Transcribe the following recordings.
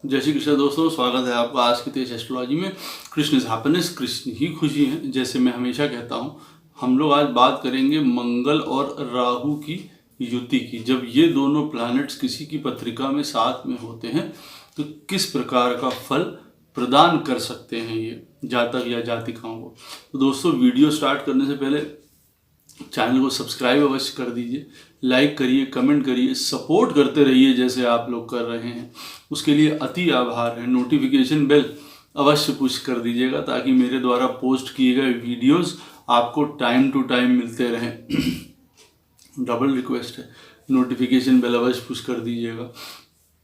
जय श्री कृष्ण दोस्तों, स्वागत है आपका आज की तेज एस्ट्रोलॉजी में। कृष्ण इज हैप्पीनेस, कृष्ण ही खुशी है। जैसे मैं हमेशा कहता हूँ, हम लोग आज बात करेंगे मंगल और राहु की युति की। जब ये दोनों प्लैनेट्स किसी की पत्रिका में साथ में होते हैं तो किस प्रकार का फल प्रदान कर सकते हैं ये जातक या जातिकाओं को। तो दोस्तों, वीडियो स्टार्ट करने से पहले चैनल को सब्सक्राइब अवश्य कर दीजिए, लाइक करिए, कमेंट करिए, सपोर्ट करते रहिए जैसे आप लोग कर रहे हैं, उसके लिए अति आभार है। नोटिफिकेशन बेल अवश्य पुश कर दीजिएगा ताकि मेरे द्वारा पोस्ट किए गए वीडियोस आपको टाइम टू टाइम मिलते रहें। डबल रिक्वेस्ट है, नोटिफिकेशन बेल अवश्य पुश कर दीजिएगा।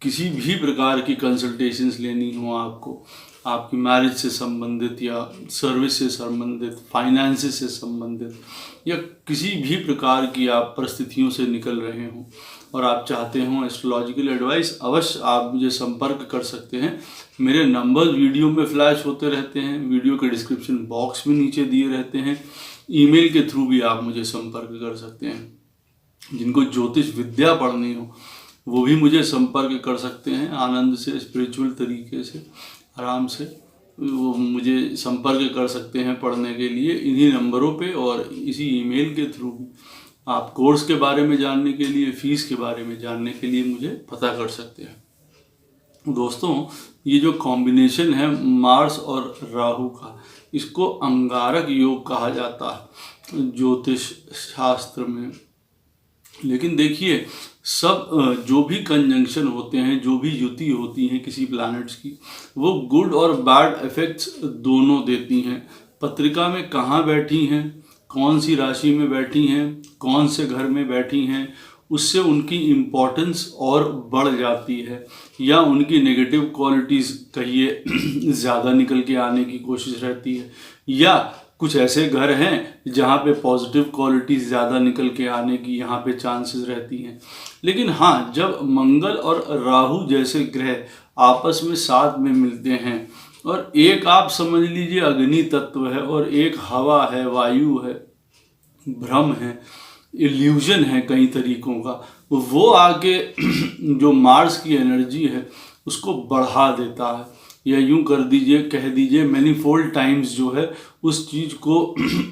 किसी भी प्रकार की कंसल्टेशंस लेनी हो आपको, आपकी मैरिज से संबंधित या सर्विस से संबंधित, फाइनेंसेस से संबंधित, या किसी भी प्रकार की आप परिस्थितियों से निकल रहे हों और आप चाहते हों एस्ट्रोलॉजिकल एडवाइस, अवश्य आप मुझे संपर्क कर सकते हैं। मेरे नंबर वीडियो में फ्लैश होते रहते हैं, वीडियो के डिस्क्रिप्शन बॉक्स में नीचे दिए रहते हैं। ईमेल के थ्रू भी आप मुझे संपर्क कर सकते हैं। जिनको ज्योतिष विद्या पढ़नी हो वो भी मुझे संपर्क कर सकते हैं, आनंद से, स्पिरिचुअल तरीके से, आराम से वो मुझे संपर्क कर सकते हैं पढ़ने के लिए इन्हीं नंबरों पे और इसी ईमेल के थ्रू। आप कोर्स के बारे में जानने के लिए, फीस के बारे में जानने के लिए मुझे पता कर सकते हैं। दोस्तों, ये जो कॉम्बिनेशन है मार्स और राहु का, इसको अंगारक योग कहा जाता है ज्योतिष शास्त्र में। लेकिन देखिए, सब जो भी कंजंक्शन होते हैं, जो भी युति होती हैं किसी प्लैनेट्स की, वो गुड और बैड इफेक्ट्स दोनों देती हैं। पत्रिका में कहाँ बैठी हैं, कौन सी राशि में बैठी हैं, कौन से घर में बैठी हैं, उससे उनकी इम्पोर्टेंस और बढ़ जाती है, या उनकी नेगेटिव क्वालिटीज़ कहिए ज़्यादा निकल के आने की कोशिश रहती है, या कुछ ऐसे घर हैं जहाँ पे पॉजिटिव क्वालिटीज़ ज़्यादा निकल के आने की यहाँ पे चांसेस रहती हैं। लेकिन हाँ, जब मंगल और राहु जैसे ग्रह आपस में साथ में मिलते हैं और एक आप समझ लीजिए अग्नि तत्व है और एक हवा है, वायु है, भ्रम है, इल्यूजन है कई तरीकों का, वो आके जो मार्स की एनर्जी है उसको बढ़ा देता है, या यूं कर दीजिए, कह दीजिए मैनीफोल्ड टाइम्स जो है उस चीज़ को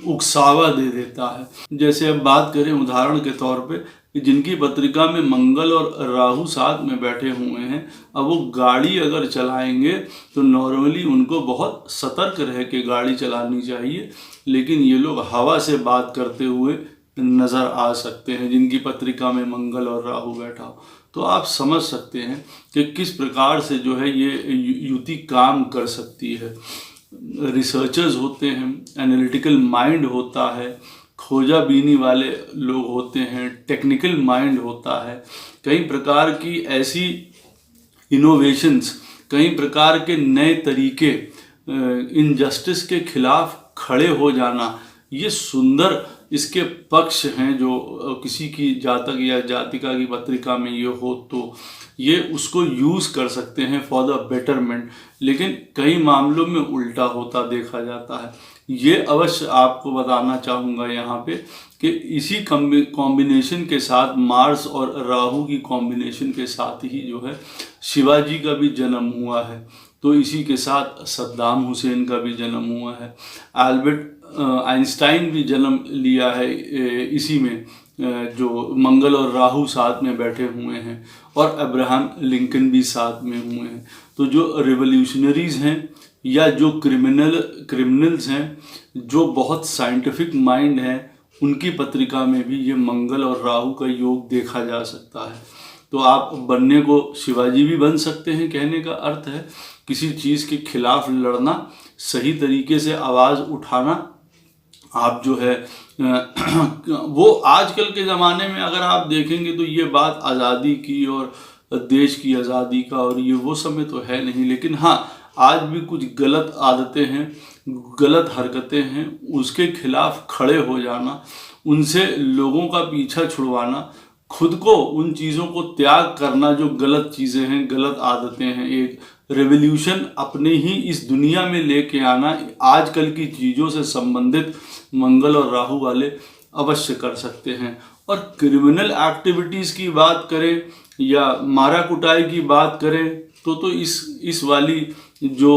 उकसावा दे देता है। जैसे अब बात करें उदाहरण के तौर पे, जिनकी पत्रिका में मंगल और राहु साथ में बैठे हुए हैं, अब वो गाड़ी अगर चलाएंगे तो नॉर्मली उनको बहुत सतर्क रह के गाड़ी चलानी चाहिए। लेकिन ये लोग हवा से बात करते हुए नज़र आ सकते हैं जिनकी पत्रिका में मंगल और राहु बैठा हो। तो आप समझ सकते हैं कि किस प्रकार से जो है ये युति काम कर सकती है। रिसर्चर्स होते हैं, एनालिटिकल माइंड होता है, खोजा बीनी वाले लोग होते हैं, टेक्निकल माइंड होता है, कई प्रकार की ऐसी इनोवेशंस, कई प्रकार के नए तरीके, इनजस्टिस के खिलाफ खड़े हो जाना, ये सुंदर इसके पक्ष हैं जो किसी की जातक या जातिका की पत्रिका में ये हो तो ये उसको यूज़ कर सकते हैं फॉर द बेटरमेंट। लेकिन कई मामलों में उल्टा होता देखा जाता है। ये अवश्य आपको बताना चाहूँगा यहाँ पे कि इसी कॉम्बिनेशन के साथ, मार्स और राहु की कॉम्बिनेशन के साथ ही जो है शिवाजी का भी जन्म हुआ है, तो इसी के साथ सद्दाम हुसैन का भी जन्म हुआ है, एल्बर्ट आइंस्टाइन भी जन्म लिया है इसी में, जो मंगल और राहु साथ में बैठे हुए हैं, और अब्राहम लिंकन भी साथ में हुए हैं। तो जो रिवोल्यूशनरीज हैं या जो क्रिमिनल्स हैं, जो बहुत साइंटिफिक माइंड है, उनकी पत्रिका में भी ये मंगल और राहु का योग देखा जा सकता है। तो आप बनने को शिवाजी भी बन सकते हैं। कहने का अर्थ है किसी चीज़ के खिलाफ लड़ना, सही तरीके से आवाज़ उठाना। आप जो है वो आजकल के ज़माने में अगर आप देखेंगे तो ये बात आज़ादी की और देश की आज़ादी का और ये वो समय तो है नहीं। लेकिन हाँ, आज भी कुछ गलत आदतें हैं, गलत हरकतें हैं, उसके खिलाफ खड़े हो जाना, उनसे लोगों का पीछा छुड़वाना, खुद को उन चीज़ों को त्याग करना जो गलत चीज़ें हैं, गलत आदतें हैं, एक रेवोल्यूशन अपने ही इस दुनिया में लेके आना, आजकल की चीज़ों से संबंधित मंगल और राहु वाले अवश्य कर सकते हैं। और क्रिमिनल एक्टिविटीज़ की बात करें या मारा कुटाई की बात करें तो इस वाली जो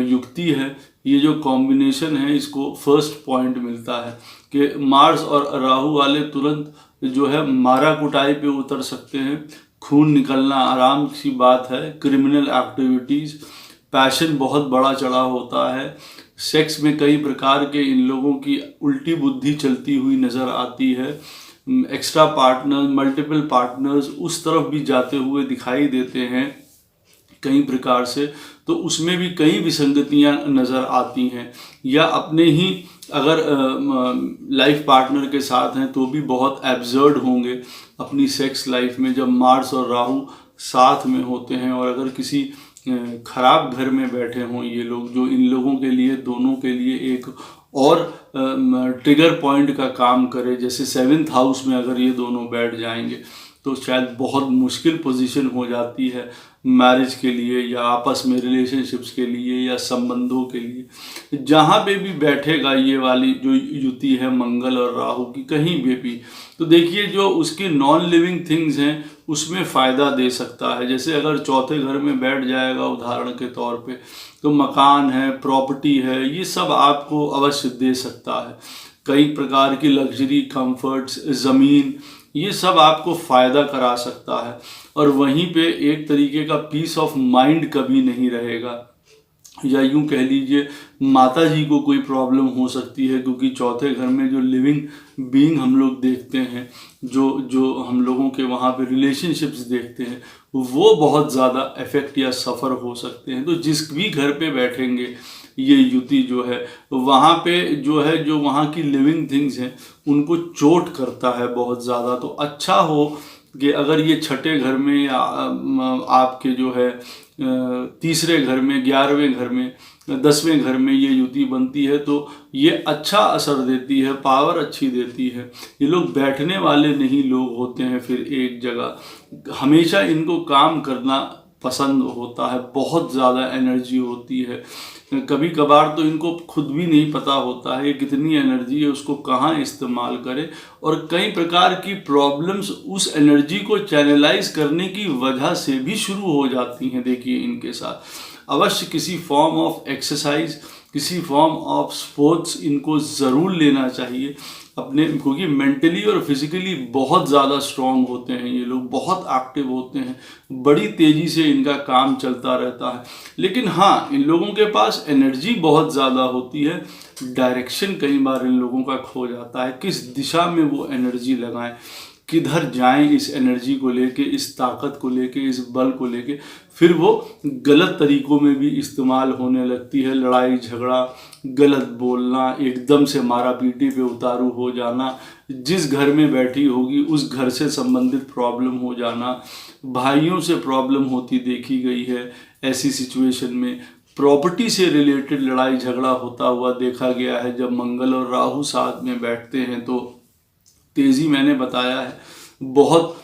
युक्ति है, ये जो कॉम्बिनेशन है, इसको फर्स्ट पॉइंट मिलता है कि मार्स और राहु वाले तुरंत जो है मारा कुटाई पे उतर सकते हैं। खून निकलना आराम सी बात है। क्रिमिनल एक्टिविटीज़, पैशन बहुत बड़ा चढ़ा होता है। सेक्स में कई प्रकार के इन लोगों की उल्टी बुद्धि चलती हुई नज़र आती है। एक्स्ट्रा पार्टनर, मल्टीपल पार्टनर्स उस तरफ भी जाते हुए दिखाई देते हैं कई प्रकार से, तो उसमें भी कई विसंगतियां नज़र आती हैं। या अपने ही अगर लाइफ पार्टनर के साथ हैं तो भी बहुत एब्जर्ड होंगे अपनी सेक्स लाइफ में जब मार्स और राहु साथ में होते हैं। और अगर किसी खराब घर में बैठे हों ये लोग, जो इन लोगों के लिए, दोनों के लिए एक और ट्रिगर पॉइंट का काम करे, जैसे 7th हाउस में अगर ये दोनों बैठ जाएंगे तो शायद बहुत मुश्किल पोजीशन हो जाती है मैरिज के लिए या आपस में रिलेशनशिप्स के लिए या संबंधों के लिए। जहाँ पे भी बैठेगा ये वाली जो युति है मंगल और राहु की, कहीं भी, तो देखिए जो उसकी नॉन लिविंग थिंग्स हैं उसमें फ़ायदा दे सकता है। जैसे अगर चौथे घर में बैठ जाएगा उदाहरण के तौर पे, तो मकान है, प्रॉपर्टी है, ये सब आपको अवश्य दे सकता है। कई प्रकार की लग्जरी, कंफर्ट्स, ज़मीन, ये सब आपको फ़ायदा करा सकता है। और वहीं पे एक तरीके का पीस ऑफ माइंड कभी नहीं रहेगा। या यूं कह लीजिए माता जी को कोई प्रॉब्लम हो सकती है, क्योंकि चौथे घर में जो लिविंग बीइंग हम लोग देखते हैं, जो हम लोगों के वहाँ पे रिलेशनशिप्स देखते हैं, वो बहुत ज़्यादा इफ़ेक्ट या सफ़र हो सकते हैं। तो जिस भी घर पे बैठेंगे ये युति जो है, वहाँ पे जो है, जो वहाँ की लिविंग थिंग्स हैं उनको चोट करता है बहुत ज़्यादा। तो अच्छा हो कि अगर ये छठे घर में या आपके जो है तीसरे घर में, 11वें घर में, 10वें घर में ये युति बनती है तो ये अच्छा असर देती है, पावर अच्छी देती है। ये लोग बैठने वाले नहीं लोग होते हैं फिर एक जगह, हमेशा इनको काम करना पसंद होता है, बहुत ज़्यादा एनर्जी होती है। कभी कभार तो इनको खुद भी नहीं पता होता है कितनी एनर्जी है, उसको कहाँ इस्तेमाल करें। और कई प्रकार की प्रॉब्लम्स उस एनर्जी को चैनलाइज करने की वजह से भी शुरू हो जाती हैं। देखिए इनके साथ अवश्य किसी फॉर्म ऑफ एक्सरसाइज, किसी फॉर्म ऑफ स्पोर्ट्स इनको ज़रूर लेना चाहिए अपने, क्योंकि मेंटली और फिजिकली बहुत ज़्यादा स्ट्रांग होते हैं ये लोग, बहुत एक्टिव होते हैं, बड़ी तेज़ी से इनका काम चलता रहता है। लेकिन हाँ, इन लोगों के पास एनर्जी बहुत ज़्यादा होती है, डायरेक्शन कई बार इन लोगों का खो जाता है, किस दिशा में वो एनर्जी लगाएं, किधर जाएं इस एनर्जी को लेके, इस ताकत को लेके, इस बल को लेके, फिर वो गलत तरीकों में भी इस्तेमाल होने लगती है। लड़ाई झगड़ा, गलत बोलना, एकदम से मारा पीटी पे उतारू हो जाना, जिस घर में बैठी होगी उस घर से संबंधित प्रॉब्लम हो जाना, भाइयों से प्रॉब्लम होती देखी गई है। ऐसी सिचुएशन में प्रॉपर्टी से रिलेटेड लड़ाई झगड़ा होता हुआ देखा गया है। जब मंगल और राहु साथ में बैठते हैं तो तेज़ी, मैंने बताया है, बहुत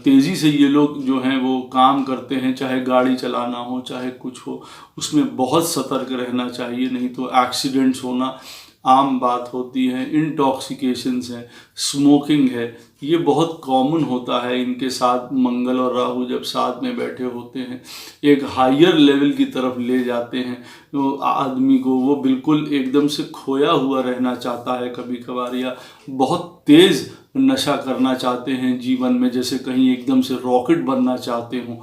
तेज़ी से ये लोग जो हैं वो काम करते हैं, चाहे गाड़ी चलाना हो, चाहे कुछ हो, उसमें बहुत सतर्क रहना चाहिए, नहीं तो एक्सीडेंट्स होना आम बात होती है। इंटॉक्सिकेशंस है, स्मोकिंग है, ये बहुत कॉमन होता है इनके साथ। मंगल और राहु जब साथ में बैठे होते हैं, एक हायर लेवल की तरफ ले जाते हैं तो आदमी को, वो बिल्कुल एकदम से खोया हुआ रहना चाहता है कभी कभार, या बहुत तेज़ नशा करना चाहते हैं जीवन में, जैसे कहीं एकदम से रॉकेट बनना चाहते हों।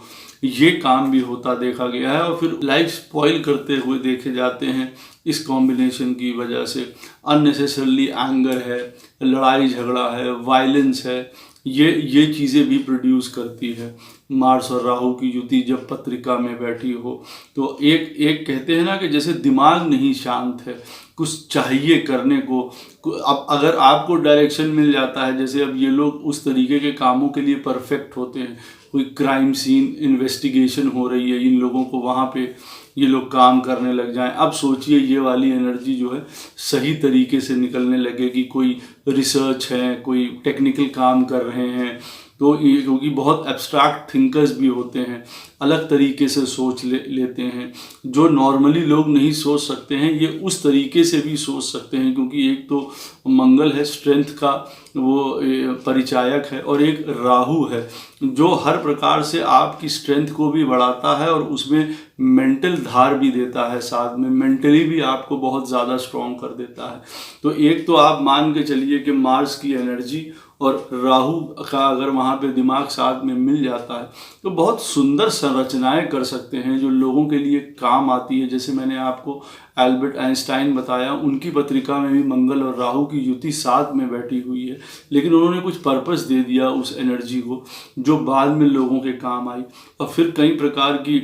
ये काम भी होता देखा गया है और फिर लाइफ स्पॉइल करते हुए देखे जाते हैं इस कॉम्बिनेशन की वजह से। अननेसेसरली एंगर है, लड़ाई झगड़ा है, वायलेंस है, ये चीज़ें भी प्रोड्यूस करती है। मार्स और राहु की युति जब पत्रिका में बैठी हो तो एक कहते हैं ना कि जैसे दिमाग नहीं शांत है, कुछ चाहिए करने को। अब अगर आपको डायरेक्शन मिल जाता है, जैसे अब ये लोग उस तरीके के कामों के लिए परफेक्ट होते हैं, कोई क्राइम सीन इन्वेस्टिगेशन हो रही है, इन लोगों को वहाँ पे ये लोग काम करने लग जाएं। अब सोचिए ये वाली एनर्जी जो है सही तरीके से निकलने लगेगी, कोई रिसर्च है, कोई टेक्निकल काम कर रहे हैं, तो तो क्योंकि बहुत एब्स्ट्रैक्ट थिंकर्स भी होते हैं, अलग तरीके से सोच लेते हैं, जो नॉर्मली लोग नहीं सोच सकते हैं ये उस तरीके से भी सोच सकते हैं, क्योंकि एक तो मंगल है स्ट्रेंथ का वो परिचायक है, और एक राहु है जो हर प्रकार से आपकी स्ट्रेंथ को भी बढ़ाता है और उसमें मेंटल धार भी देता है, साथ में मेंटली भी आपको बहुत ज़्यादा स्ट्रॉन्ग कर देता है। तो एक तो आप मान के चलिए कि मार्स की एनर्जी और राहु का अगर वहाँ पे दिमाग साथ में मिल जाता है तो बहुत सुंदर संरचनाएं कर सकते हैं जो लोगों के लिए काम आती है। जैसे मैंने आपको एल्बर्ट आइंस्टाइन बताया, उनकी पत्रिका में भी मंगल और राहु की युति साथ में बैठी हुई है, लेकिन उन्होंने कुछ पर्पस दे दिया उस एनर्जी को जो बाद में लोगों के काम आई। और फिर कई प्रकार की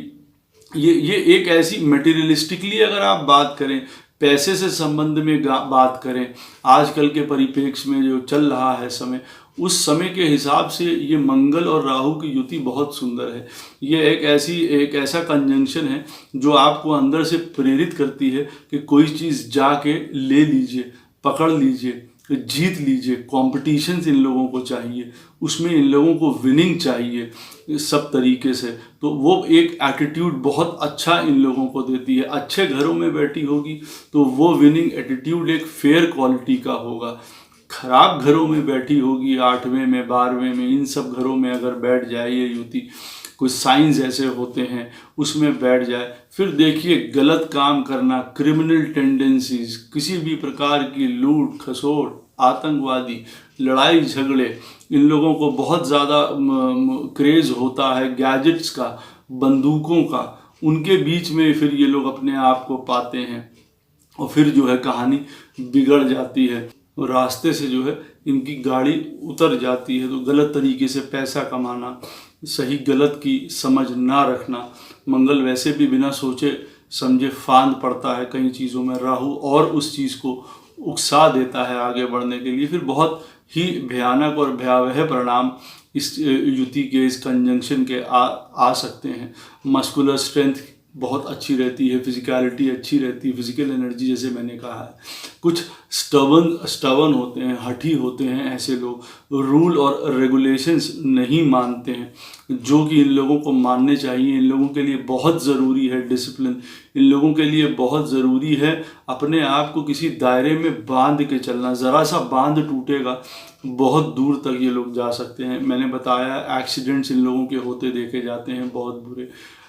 ये एक ऐसी मटेरियलिस्टिकली अगर आप बात करें, पैसे से संबंध में बात करें, आजकल के परिप्रेक्ष्य में जो चल रहा है समय, उस समय के हिसाब से ये मंगल और राहु की युति बहुत सुंदर है। ये एक ऐसा कंजंक्शन है जो आपको अंदर से प्रेरित करती है कि कोई चीज़ जाके ले लीजिए, पकड़ लीजिए, जीत लीजिए। कॉम्पिटिशन्स इन लोगों को चाहिए, उसमें इन लोगों को विनिंग चाहिए सब तरीके से। तो वो एक एटीट्यूड बहुत अच्छा इन लोगों को देती है। अच्छे घरों में बैठी होगी तो वो विनिंग एटीट्यूड एक फेयर क्वालिटी का होगा। खराब घरों में बैठी होगी, 8वें में 12वें में, इन सब घरों में अगर बैठ जाए ये युति, कुछ साइंस ऐसे होते हैं उसमें बैठ जाए, फिर देखिए गलत काम करना, क्रिमिनल टेंडेंसीज, किसी भी प्रकार की लूट खसोट, आतंकवादी, लड़ाई झगड़े, इन लोगों को बहुत ज़्यादा क्रेज़ होता है गैजेट्स का, बंदूकों का। उनके बीच में फिर ये लोग अपने आप को पाते हैं और फिर जो है कहानी बिगड़ जाती है, रास्ते से जो है इनकी गाड़ी उतर जाती है। तो गलत तरीके से पैसा कमाना, सही गलत की समझ ना रखना, मंगल वैसे भी बिना सोचे समझे फांद पड़ता है कई चीज़ों में, राहु और उस चीज़ को उकसा देता है आगे बढ़ने के लिए। फिर बहुत ही भयानक और भयावह परिणाम इस युति के, इस कंजंक्शन के आ सकते हैं। मस्कुलर स्ट्रेंथ बहुत अच्छी रहती है, फिजिकलिटी अच्छी रहती है, फिजिकल एनर्जी जैसे मैंने कहा है। कुछ स्टबर्न होते हैं, हठी होते हैं ऐसे लोग, रूल और रेगुलेशंस नहीं मानते हैं जो कि इन लोगों को मानने चाहिए। इन लोगों के लिए बहुत ज़रूरी है डिसिप्लिन, इन लोगों के लिए बहुत ज़रूरी है अपने आप को किसी दायरे में बांध के चलना। ज़रा सा बांध टूटेगा बहुत दूर तक ये लोग जा सकते हैं। मैंने बताया एक्सीडेंट्स इन लोगों के होते देखे जाते हैं बहुत बुरे।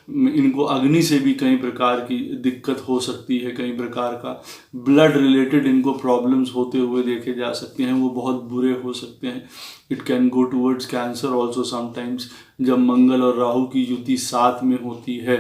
इनको अग्नि से भी कई प्रकार की दिक्कत हो सकती है, कई प्रकार का ब्लड रिलेटेड इनको प्रॉब्लम्स होते हुए देखे जा सकते हैं, वो बहुत बुरे हो सकते हैं। It can go towards cancer also sometimes, जब मंगल और राहु की युति साथ में होती है।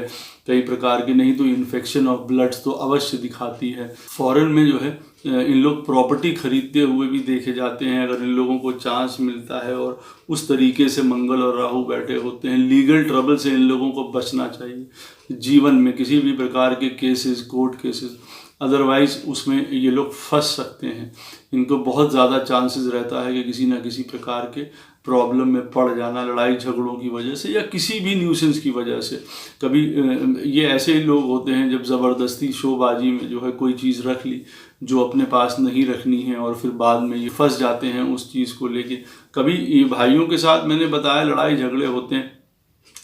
कई प्रकार की, नहीं तो इन्फेक्शन ऑफ ब्लड्स तो अवश्य दिखाती है। फॉरेन में जो है इन लोग प्रॉपर्टी खरीदते हुए भी देखे जाते हैं अगर इन लोगों को चांस मिलता है, और उस तरीके से मंगल और राहु बैठे होते हैं। लीगल ट्रबल से इन लोगों को बचना चाहिए जीवन में, किसी भी प्रकार के केसेस, कोर्ट केसेस, अदरवाइज उसमें ये लोग फंस सकते हैं। इनको बहुत ज़्यादा चांसेस रहता है कि किसी ना किसी प्रकार के प्रॉब्लम में पड़ जाना, लड़ाई झगड़ों की वजह से या किसी भी न्यूसेंस की वजह से। कभी ये ऐसे ही लोग होते हैं जब ज़बरदस्ती शोबाजी में जो है कोई चीज़ रख ली जो अपने पास नहीं रखनी है, और फिर बाद में ये फंस जाते हैं उस चीज़ को लेके। कभी ये भाइयों के साथ मैंने बताया लड़ाई झगड़े होते हैं,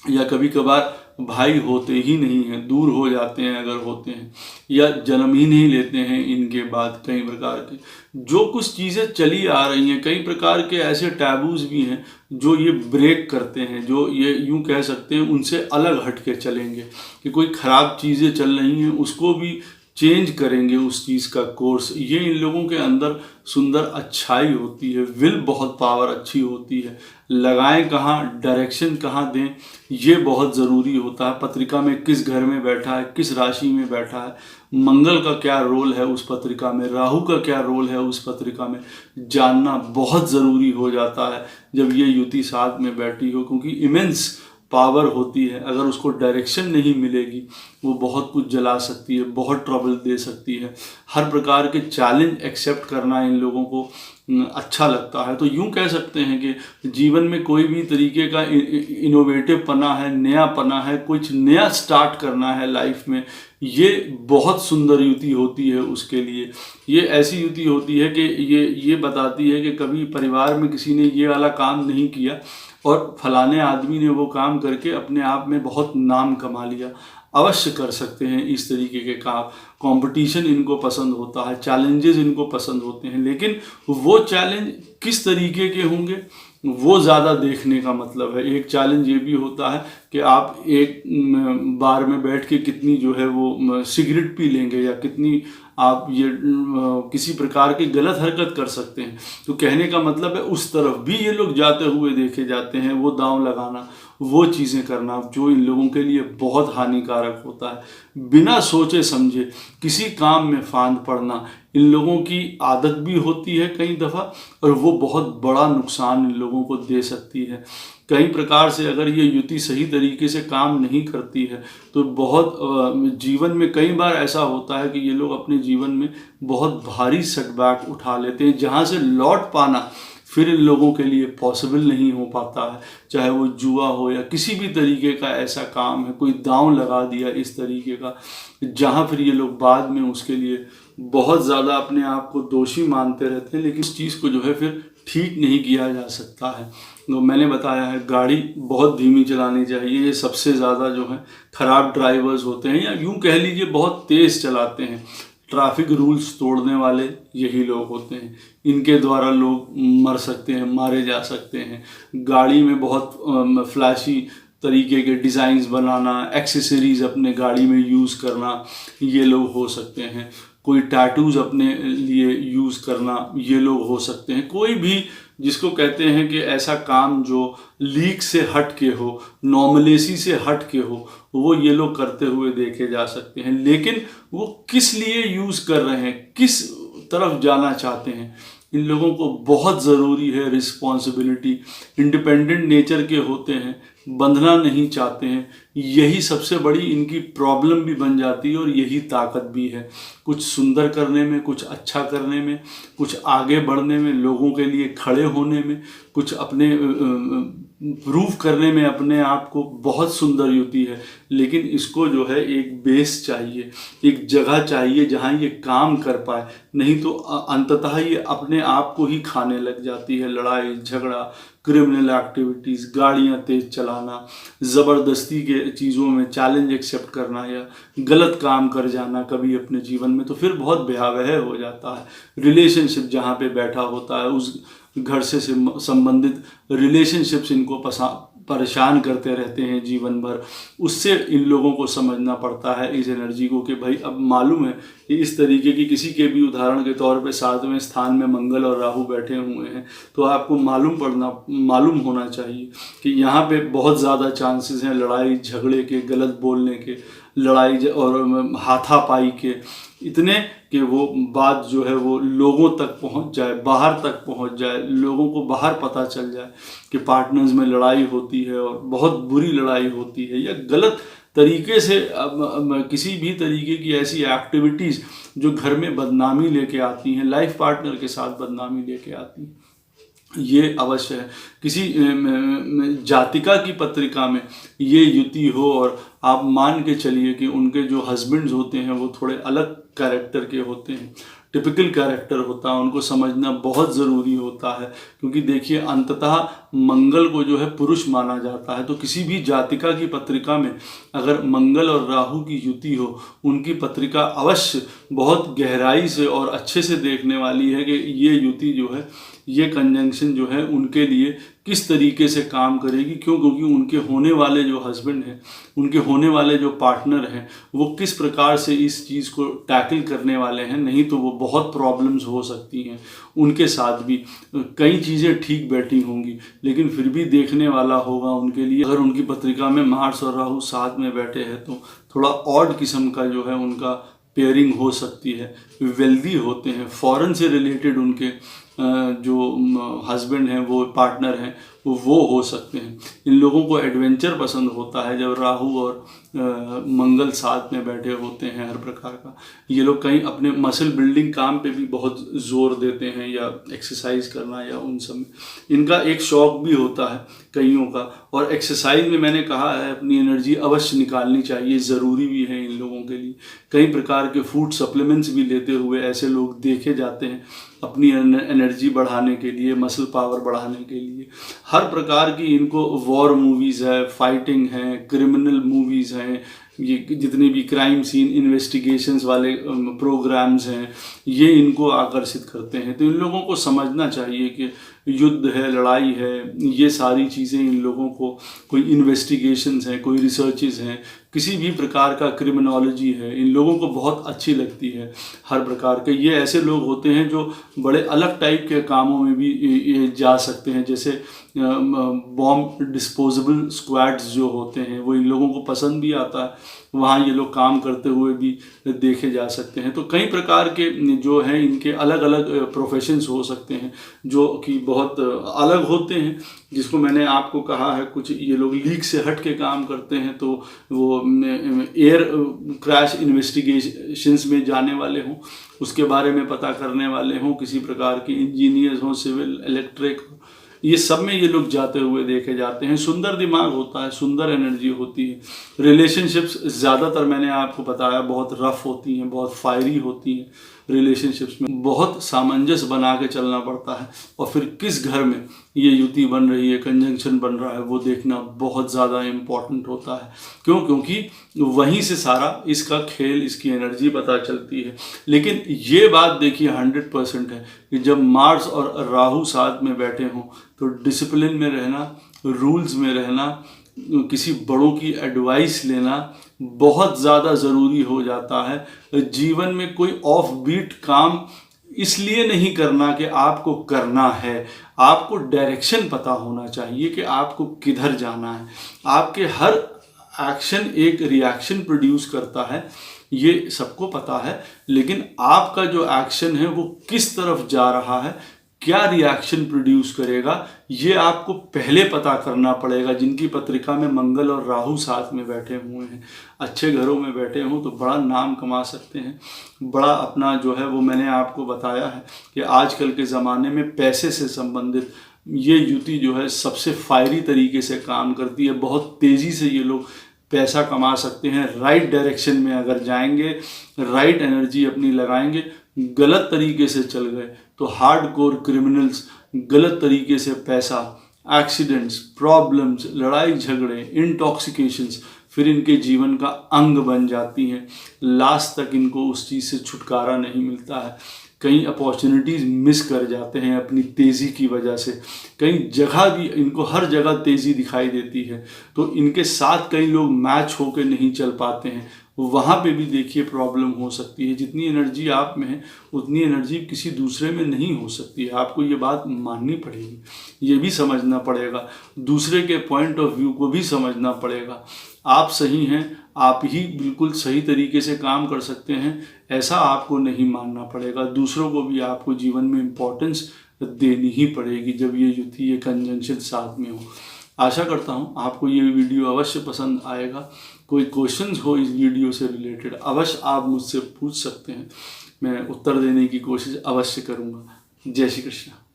या कभी कभार भाई होते ही नहीं हैं, दूर हो जाते हैं अगर होते हैं, या जन्म ही नहीं लेते हैं इनके बाद। कई प्रकार के जो कुछ चीज़ें चली आ रही हैं, कई प्रकार के ऐसे टैबूज भी हैं जो ये ब्रेक करते हैं, जो ये यूं कह सकते हैं उनसे अलग हट के चलेंगे कि कोई ख़राब चीज़ें चल रही हैं उसको भी चेंज करेंगे उस चीज़ का कोर्स। ये इन लोगों के अंदर सुंदर अच्छाई होती है, विल बहुत पावर अच्छी होती है। लगाएं कहाँ, डायरेक्शन कहाँ दें, ये बहुत ज़रूरी होता है। पत्रिका में किस घर में बैठा है, किस राशि में बैठा है, मंगल का क्या रोल है उस पत्रिका में, राहु का क्या रोल है उस पत्रिका में, जानना बहुत ज़रूरी हो जाता है जब ये युति साथ में बैठी हो, क्योंकि इमेंस पावर होती है। अगर उसको डायरेक्शन नहीं मिलेगी वो बहुत कुछ जला सकती है, बहुत ट्रबल दे सकती है। हर प्रकार के चैलेंज एक्सेप्ट करना इन लोगों को अच्छा लगता है। तो यूँ कह सकते हैं कि जीवन में कोई भी तरीके का इनोवेटिव पना है, नया पना है, कुछ नया स्टार्ट करना है लाइफ में, ये बहुत सुंदर युति होती है उसके लिए। ये ऐसी युति होती है कि ये बताती है कि कभी परिवार में किसी ने ये वाला काम नहीं किया और फलाने आदमी ने वो काम करके अपने आप में बहुत नाम कमा लिया। अवश्य कर सकते हैं इस तरीके के काम। कंपटीशन इनको पसंद होता है, चैलेंजेस इनको पसंद होते हैं, लेकिन वो चैलेंज किस तरीके के होंगे वो ज़्यादा देखने का मतलब है। एक चैलेंज ये भी होता है कि आप एक बार में बैठ के कितनी जो है वो सिगरेट पी लेंगे या कितनी आप ये किसी प्रकार की गलत हरकत कर सकते हैं। तो कहने का मतलब है उस तरफ भी ये लोग जाते हुए देखे जाते हैं, वो दांव लगाना, वो चीज़ें करना जो इन लोगों के लिए बहुत हानिकारक होता है। बिना सोचे समझे किसी काम में फांद पड़ना इन लोगों की आदत भी होती है कई दफ़ा, और वो बहुत बड़ा नुकसान इन लोगों को दे सकती है। कई प्रकार से अगर ये युति सही तरीके से काम नहीं करती है तो बहुत जीवन में कई बार ऐसा होता है कि ये लोग अपने जीवन में बहुत भारी सेटबैक उठा लेते हैं, जहाँ से लौट पाना फिर इन लोगों के लिए पॉसिबल नहीं हो पाता है। चाहे वो जुआ हो या किसी भी तरीके का ऐसा काम है, कोई दांव लगा दिया इस तरीके का, जहाँ फिर ये लोग बाद में उसके लिए बहुत ज़्यादा अपने आप को दोषी मानते रहते हैं, लेकिन उस चीज़ को जो है फिर ठीक नहीं किया जा सकता है। तो मैंने बताया है गाड़ी बहुत धीमी चलानी चाहिए। ये सबसे ज़्यादा जो है ख़राब ड्राइवर्स होते हैं, या यूँ कह लीजिए बहुत तेज़ चलाते हैं। ट्रैफिक रूल्स तोड़ने वाले यही लोग होते हैं। इनके द्वारा लोग मर सकते हैं, मारे जा सकते हैं। गाड़ी में बहुत फ्लैशी तरीके के डिज़ाइंस बनाना, एक्सेसरीज़ अपने गाड़ी में यूज़ करना, ये लोग हो सकते हैं। कोई टैटूज़ अपने लिए यूज़ करना, ये लोग हो सकते हैं। कोई भी जिसको कहते हैं कि ऐसा काम जो लीक से हट के हो, नॉर्मलेसी से हट के हो, वो ये लोग करते हुए देखे जा सकते हैं। लेकिन वो किस लिए यूज़ कर रहे हैं, किस तरफ जाना चाहते हैं, इन लोगों को बहुत ज़रूरी है रिस्पॉन्सिबिलिटी। इंडिपेंडेंट नेचर के होते हैं, बंधना नहीं चाहते हैं। यही सबसे बड़ी इनकी प्रॉब्लम भी बन जाती है और यही ताकत भी है। कुछ सुंदर करने में, कुछ अच्छा करने में, कुछ आगे बढ़ने में, लोगों के लिए खड़े होने में, कुछ अपने प्रूव करने में अपने आप को बहुत सुंदर युति है। लेकिन इसको जो है एक बेस चाहिए, एक जगह चाहिए जहाँ ये काम कर पाए, नहीं तो अंततः ये अपने आप को ही खाने लग जाती है। लड़ाई झगड़ा, क्रिमिनल एक्टिविटीज़, गाड़ियाँ तेज़ चलाना, ज़बरदस्ती के चीज़ों में चैलेंज एक्सेप्ट करना या गलत काम कर जाना कभी अपने जीवन में, तो फिर बहुत भयावह हो जाता है। रिलेशनशिप जहाँ पे बैठा होता है उस घर से संबंधित रिलेशनशिप्स इनको परेशान करते रहते हैं जीवन भर। उससे इन लोगों को समझना पड़ता है इस एनर्जी को कि भाई अब मालूम है कि इस तरीके की किसी के भी उदाहरण के तौर पे 7वें स्थान में मंगल और राहु बैठे हुए हैं, तो आपको मालूम होना चाहिए कि यहाँ पे बहुत ज़्यादा चांसेस हैं लड़ाई झगड़े के, गलत बोलने के, लड़ाई और हाथापाई के, इतने कि वो बात जो है वो लोगों तक पहुंच जाए, बाहर तक पहुंच जाए, लोगों को बाहर पता चल जाए कि पार्टनर्स में लड़ाई होती है और बहुत बुरी लड़ाई होती है, या गलत तरीके से किसी भी तरीके की ऐसी एक्टिविटीज़ जो घर में बदनामी लेके आती हैं, लाइफ पार्टनर के साथ बदनामी लेके आती हैं, ये अवश्य है। किसी जातिका की पत्रिका में ये युति हो और आप मान के चलिए कि उनके जो हस्बैंड्स होते हैं वो थोड़े अलग कैरेक्टर के होते हैं, टिपिकल कैरेक्टर होता है, उनको समझना बहुत ज़रूरी होता है। क्योंकि देखिए अंततः मंगल को जो है पुरुष माना जाता है, तो किसी भी जातिका की पत्रिका में अगर मंगल और राहु की युति हो, उनकी पत्रिका अवश्य बहुत गहराई से और अच्छे से देखने वाली है कि ये युति जो है, ये कंजंक्शन जो है उनके लिए किस तरीके से काम करेगी। क्यों? क्योंकि उनके होने वाले जो हस्बैंड हैं, उनके होने वाले जो पार्टनर हैं, वो किस प्रकार से इस चीज़ को टैकल करने वाले हैं। नहीं तो वो बहुत प्रॉब्लम्स हो सकती हैं उनके साथ भी। कई चीज़ें ठीक बैठी होंगी लेकिन फिर भी देखने वाला होगा उनके लिए। अगर उनकी पत्रिका में मार्स और राहु साथ में बैठे हैं तो थोड़ा ऑड किस्म का जो है उनका पेयरिंग हो सकती है। वेल्दी होते हैं, फॉरेन से रिलेटेड उनके जो हस्बैंड हैं, वो पार्टनर हैं, वो हो सकते हैं। इन लोगों को एडवेंचर पसंद होता है। जब राहु और मंगल साथ में बैठे होते हैं हर प्रकार का, ये लोग कहीं अपने मसल बिल्डिंग काम पे भी बहुत जोर देते हैं, या एक्सरसाइज करना या उन सब में इनका एक शौक भी होता है कईयों का। और एक्सरसाइज में मैंने कहा है अपनी एनर्जी अवश्य निकालनी चाहिए, ज़रूरी भी है इन लोगों के लिए। कई प्रकार के फूड सप्लीमेंट्स भी लेते हुए ऐसे लोग देखे जाते हैं अपनी एनर्जी बढ़ाने के लिए, मसल पावर बढ़ाने के लिए। हर प्रकार की इनको वॉर मूवीज़ है, फाइटिंग है, क्रिमिनल मूवीज़ हैं, ये जितने भी क्राइम सीन इन्वेस्टिगेशंस वाले प्रोग्राम्स हैं, ये इनको आकर्षित करते हैं। तो इन लोगों को समझना चाहिए कि युद्ध है, लड़ाई है, ये सारी चीज़ें इन लोगों को, कोई इन्वेस्टिगेशंस हैं, कोई रिसर्चेस हैं, किसी भी प्रकार का क्रिमिनोलॉजी है, इन लोगों को बहुत अच्छी लगती है हर प्रकार के। ये ऐसे लोग होते हैं जो बड़े अलग टाइप के कामों में भी ये जा सकते हैं, जैसे बॉम्ब डिस्पोजेबल स्क्वाड्स जो होते हैं, वो इन लोगों को पसंद भी आता है। वहाँ ये लोग काम करते हुए भी देखे जा सकते हैं। तो कई प्रकार के जो हैं इनके अलग अलग प्रोफेशंस हो सकते हैं जो कि बहुत अलग होते हैं, जिसको मैंने आपको कहा है। कुछ ये लोग लीग से हट के काम करते हैं, तो वो एयर क्रैश इन्वेस्टिगेशंस में जाने वाले हों, उसके बारे में पता करने वाले हों, किसी प्रकार के इंजीनियर्स हों, सिविल, इलेक्ट्रिक, ये सब में ये लोग जाते हुए देखे जाते हैं। सुंदर दिमाग होता है, सुंदर एनर्जी होती है। रिलेशनशिप्स ज़्यादातर मैंने आपको बताया बहुत रफ होती हैं, बहुत फायरी होती हैं। रिलेशनशिप्स में बहुत सामंजस्य बना के चलना पड़ता है, और फिर किस घर में ये युति बन रही है, कंजंक्शन बन रहा है, वो देखना बहुत ज़्यादा इम्पॉर्टेंट होता है। क्यों? क्योंकि वहीं से सारा इसका खेल, इसकी एनर्जी पता चलती है। लेकिन ये बात देखिए 100% है कि जब मार्स और राहु साथ में बैठे हों तो डिसिप्लिन में रहना, रूल्स में रहना, किसी बड़ों की एडवाइस लेना बहुत ज़्यादा ज़रूरी हो जाता है। जीवन में कोई ऑफ बीट काम इसलिए नहीं करना कि आपको करना है, आपको डायरेक्शन पता होना चाहिए कि आपको किधर जाना है। आपके हर एक्शन एक रिएक्शन प्रोड्यूस करता है, ये सबको पता है, लेकिन आपका जो एक्शन है वो किस तरफ जा रहा है, क्या रिएक्शन प्रोड्यूस करेगा, ये आपको पहले पता करना पड़ेगा। जिनकी पत्रिका में मंगल और राहु साथ में बैठे हुए हैं, अच्छे घरों में बैठे हों, तो बड़ा नाम कमा सकते हैं, बड़ा अपना जो है वो मैंने आपको बताया है कि आजकल के ज़माने में पैसे से संबंधित ये युति जो है सबसे फायरी तरीके से काम करती है। बहुत तेज़ी से ये लोग पैसा कमा सकते हैं राइट डायरेक्शन में अगर जाएंगे, राइट एनर्जी अपनी लगाएंगे। गलत तरीके से चल गए तो हार्डकोर क्रिमिनल्स गलत तरीके से पैसा, एक्सीडेंट्स, प्रॉब्लम्स, लड़ाई झगड़े, इंटॉक्सिकेशंस फिर इनके जीवन का अंग बन जाती हैं। लास्ट तक इनको उस चीज़ से छुटकारा नहीं मिलता है। कई अपॉर्चुनिटीज़ मिस कर जाते हैं अपनी तेज़ी की वजह से। कई जगह भी इनको हर जगह तेज़ी दिखाई देती है, तो इनके साथ कई लोग मैच होकर नहीं चल पाते हैं। वहाँ पे भी देखिए प्रॉब्लम हो सकती है। जितनी एनर्जी आप में है उतनी एनर्जी किसी दूसरे में नहीं हो सकती है। आपको ये बात माननी पड़ेगी, ये भी समझना पड़ेगा, दूसरे के पॉइंट ऑफ व्यू को भी समझना पड़ेगा। आप सही हैं, आप ही बिल्कुल सही तरीके से काम कर सकते हैं, ऐसा आपको नहीं मानना पड़ेगा। दूसरों को भी आपको जीवन में इम्पोर्टेंस देनी ही पड़ेगी जब ये युति, ये कंजंक्शन साथ में हो। आशा करता हूँ आपको ये वीडियो अवश्य पसंद आएगा। कोई क्वेश्चंस हो इस वीडियो से रिलेटेड अवश्य आप मुझसे पूछ सकते हैं, मैं उत्तर देने की कोशिश अवश्य करूँगा। जय श्री कृष्ण।